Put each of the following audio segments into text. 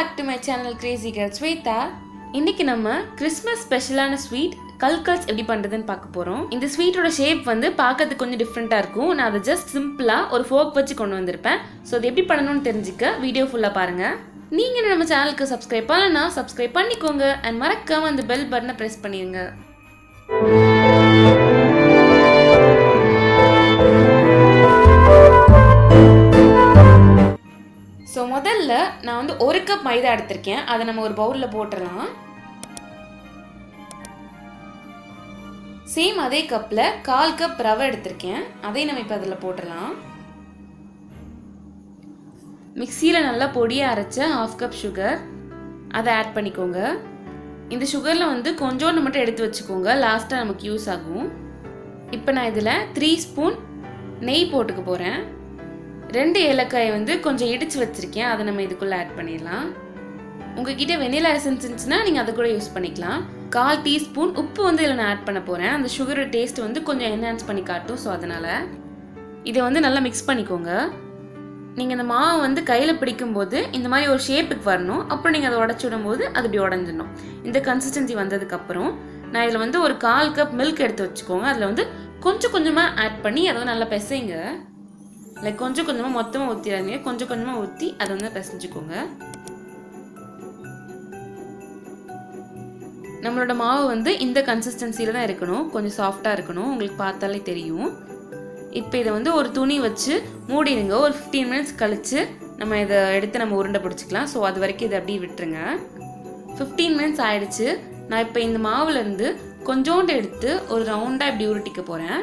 back to my channel Crazy Girl Sweta. இன்னைக்கு நம்ம Christmas ஸ்பெஷலான ஸ்வீட் KulKuls எப்படி பண்றதுன்னு பார்க்க போறோம். இந்த ஸ்வீட்டோட ஷேப் வந்து பார்க்கிறதுக்கு கொஞ்சம் டிஃபரெண்டா இருக்கும். நான் அதை ஜஸ்ட் சிம்பிளா ஒரு ஃபோர்க் வச்சு கொண்டு வந்திருப்பேன். சோ அது எப்படி பண்ணணும்னு தெரிஞ்சுக்க வீடியோ ஃபுல்லா பாருங்க. நீங்க நம்ம சேனலுக்கு சப்ஸ்கிரைப் பண்ணலனா சப்ஸ்கிரைப் பண்ணிக்கோங்க and மறக்காம அந்த பெல் பட்டனை பிரஸ் பண்ணிருங்க. ஸோ முதல்ல நான் வந்து 1 கப் மைதா எடுத்திருக்கேன். அதை நம்ம ஒரு பவுலில் போட்டுடலாம். சேம் அதே கப்பில் 1/4 கப் ரவை எடுத்திருக்கேன். அதை நம்ம இப்போ அதில் போட்டுடலாம். மிக்சியில் நல்லா பொடியாக அரைச்ச 1/2 கப் சுகர் அதை ஆட் பண்ணிக்கோங்க. இந்த சுகரில் வந்து கொஞ்சோண்டு மட்டும் எடுத்து வச்சுக்கோங்க, லாஸ்ட்டாக நமக்கு யூஸ் ஆகும். இப்போ நான் இதில் 3 ஸ்பூன் நெய் போட்டுக்க போகிறேன். 2 ஏலக்காயை வந்து கொஞ்சம் இடித்து வச்சுருக்கேன், அதை நம்ம இதுக்குள்ளே ஆட் பண்ணிடலாம். உங்ககிட்ட வெனிலா எசன்ஸ் இருந்துச்சுன்னா நீங்கள் அதை கூட யூஸ் பண்ணிக்கலாம். 1/4 டீஸ்பூன் உப்பு வந்து இதில் நான் ஆட் பண்ண போகிறேன். அந்த சுகரோட டேஸ்ட் வந்து கொஞ்சம் என்ஹான்ஸ் பண்ணி காட்டும். ஸோ அதனால் இதை வந்து நல்லா மிக்ஸ் பண்ணிக்கோங்க. நீங்கள் இந்த மாவு வந்து கையில் பிடிக்கும்போது இந்த மாதிரி ஒரு ஷேப்புக்கு வரணும். அப்புறம் நீங்கள் அதை உடச்சி விடும்போது அது இப்படி உடஞ்சிடணும். இந்த கன்சிஸ்டன்சி வந்ததுக்கப்புறம் நான் இதில் வந்து ஒரு 1/4 கப் மில்க் எடுத்து வச்சுக்கோங்க. அதில் வந்து கொஞ்சம் கொஞ்சமாக ஆட் பண்ணி அதை வந்து நல்லா பிசைங்க. லைக் கொஞ்சம் கொஞ்சமாக மொத்தமாக ஊற்றிடாதீங்க, கொஞ்சம் கொஞ்சமாக ஊற்றி அதை வந்து பிசைஞ்சுக்கோங்க. நம்மளோட மாவு வந்து இந்த கன்சிஸ்டன்சியில் தான் இருக்கணும், கொஞ்சம் சாஃப்டாக இருக்கணும், உங்களுக்கு பார்த்தாலே தெரியும். இப்போ இதை வந்து ஒரு துணி வச்சு மூடிடுங்க. ஒரு 15 மினிட்ஸ் கழித்து நம்ம இதை எடுத்து நம்ம உருண்டை பிடிச்சிக்கலாம். ஸோ அது வரைக்கும் இதை அப்படியே விட்டுருங்க. 15 மினிட்ஸ் ஆயிடுச்சு. நான் இப்போ இந்த மாவுலேருந்து கொஞ்சோண்டு எடுத்து ஒரு ரவுண்டாக இப்படி உருட்டிக்க போகிறேன்.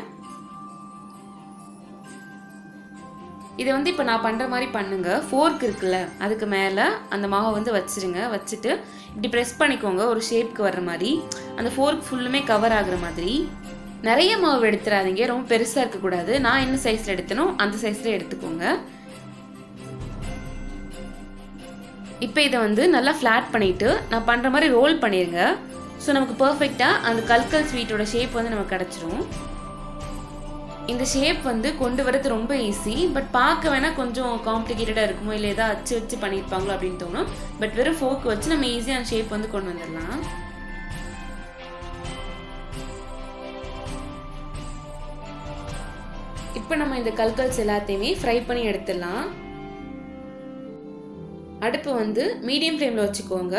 இதை வந்து இப்போ நான் பண்ணுற மாதிரி பண்ணுங்க. ஃபோர்க் இருக்குல்ல, அதுக்கு மேலே அந்த மாவை வந்து வச்சுருங்க. வச்சுட்டு இப்படி ப்ரெஸ் பண்ணிக்கோங்க, ஒரு ஷேப்க்கு வர்ற மாதிரி. அந்த ஃபோர்க் ஃபுல்லுமே கவர் ஆகுற மாதிரி. நிறைய மாவு எடுத்துடாதீங்க, ரொம்ப பெருசாக இருக்கக்கூடாது. நான் என்ன சைஸில் எடுத்தனோ அந்த சைஸில் எடுத்துக்கோங்க. இப்போ இதை வந்து நல்லா ஃப்ளாட் பண்ணிவிட்டு நான் பண்ணுற மாதிரி ரோல் பண்ணிடுங்க. ஸோ நமக்கு பர்ஃபெக்டாக அந்த KulKuls ஸ்வீட்டோட ஷேப் வந்து நமக்கு கிடச்சிரும். இந்த ஷேப் வந்து கொண்டு வரது ரொம்ப ஈஸி, பட் பார்க்க வேணா கொஞ்சம் காம்ப்ளிகேட்டடாக இருக்குமோ, இல்லை ஏதாவது அச்சு வச்சு பண்ணியிருப்பாங்களோ அப்படின்னு தோணும். பட் வெறும் ஃபோர்க் வச்சு நம்ம ஈஸியாக அந்த ஷேப் வந்து கொண்டு வந்துடலாம். இப்போ நம்ம இந்த KulKuls எல்லாத்தையுமே ஃப்ரை பண்ணி எடுத்துடலாம். அடுப்பு வந்து மீடியம் ஃப்ளேமில் வச்சுக்கோங்க,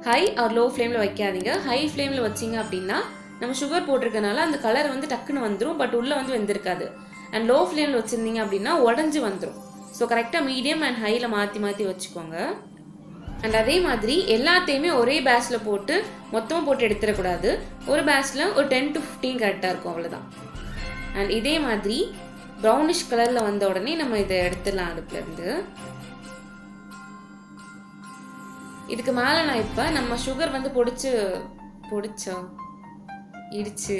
ஹை ஆர் லோ ஃப்ளேமில் வைக்காதீங்க. ஹை ஃப்ளேமில் வச்சிங்க அப்படின்னா நம்ம சுகர் போட்டிருக்கனால அந்த கலர் வந்து டக்குன்னு வந்துடும், பட் உள்ளே வந்து வெந்திருக்காது. அண்ட் லோ ஃப்ளேமில் வச்சுருந்தீங்க அப்படின்னா உடஞ்சி வந்துடும். ஸோ கரெக்டாக மீடியம் அண்ட் ஹையில் மாற்றி மாற்றி வச்சுக்கோங்க. அண்ட் அதே மாதிரி எல்லாத்தையுமே ஒரே பேட்சில் போட்டு மொத்தமாக போட்டு எடுத்துடக்கூடாது. ஒரு பேட்சில் ஒரு 10 to 15 கரெக்டாக இருக்கும், அவ்வளோதான். அண்ட் இதே மாதிரி ப்ரௌனிஷ் கலரில் வந்த உடனே நம்ம இதை எடுத்துடலாம் அடுப்புலேருந்து. இதுக்கு மேலே நான் இப்போ நம்ம சுகர் வந்து இடிச்சு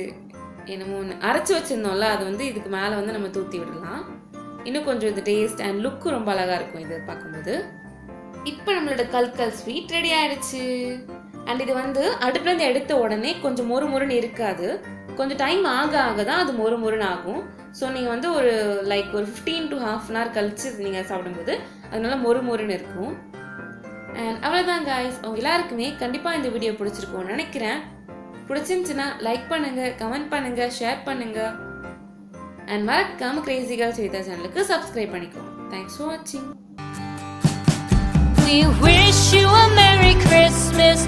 என்னமோ ஒன்று அரைச்சி வச்சுருந்தோம்ல, அது வந்து இதுக்கு மேலே வந்து நம்ம தூத்தி விடலாம். இன்னும் கொஞ்சம் இது டேஸ்ட் அண்ட் லுக்கும் ரொம்ப அழகாக இருக்கும் இது பார்க்கும்போது. இப்போ நம்மளோட KulKuls ஸ்வீட் ரெடி ஆகிடுச்சு. அண்ட் இது வந்து அடுப்புலேருந்து எடுத்த உடனே கொஞ்சம் மொறுமொறுன்னு இருக்காது, கொஞ்சம் டைம் ஆக ஆக தான் அது மொறுமொறுன்னு ஆகும். ஸோ நீங்கள் வந்து ஒரு 15 to half an hour கழிச்சு நீங்கள் சாப்பிடும்போது அதனால மொறுமொறுன்னு இருக்கும். அண்ட் அவ்வளோதான் காய்ஸ், அவங்க எல்லாருக்குமே கண்டிப்பாக இந்த வீடியோ பிடிச்சிருக்கும்னு நினைக்கிறேன். பிடிச்சிருந்துச்சுன்னா லைக் பண்ணுங்க, கமெண்ட் பண்ணுங்க, ஷேர் பண்ணுங்க. அண்ட் மறக்காம Crazy Girl Sweta சேனலுக்கு சப்ஸ்கிரைப் பண்ணிக்கோங்க. தேங்க்ஸ் ஃபார் வாட்சிங். We wish you a Merry Christmas.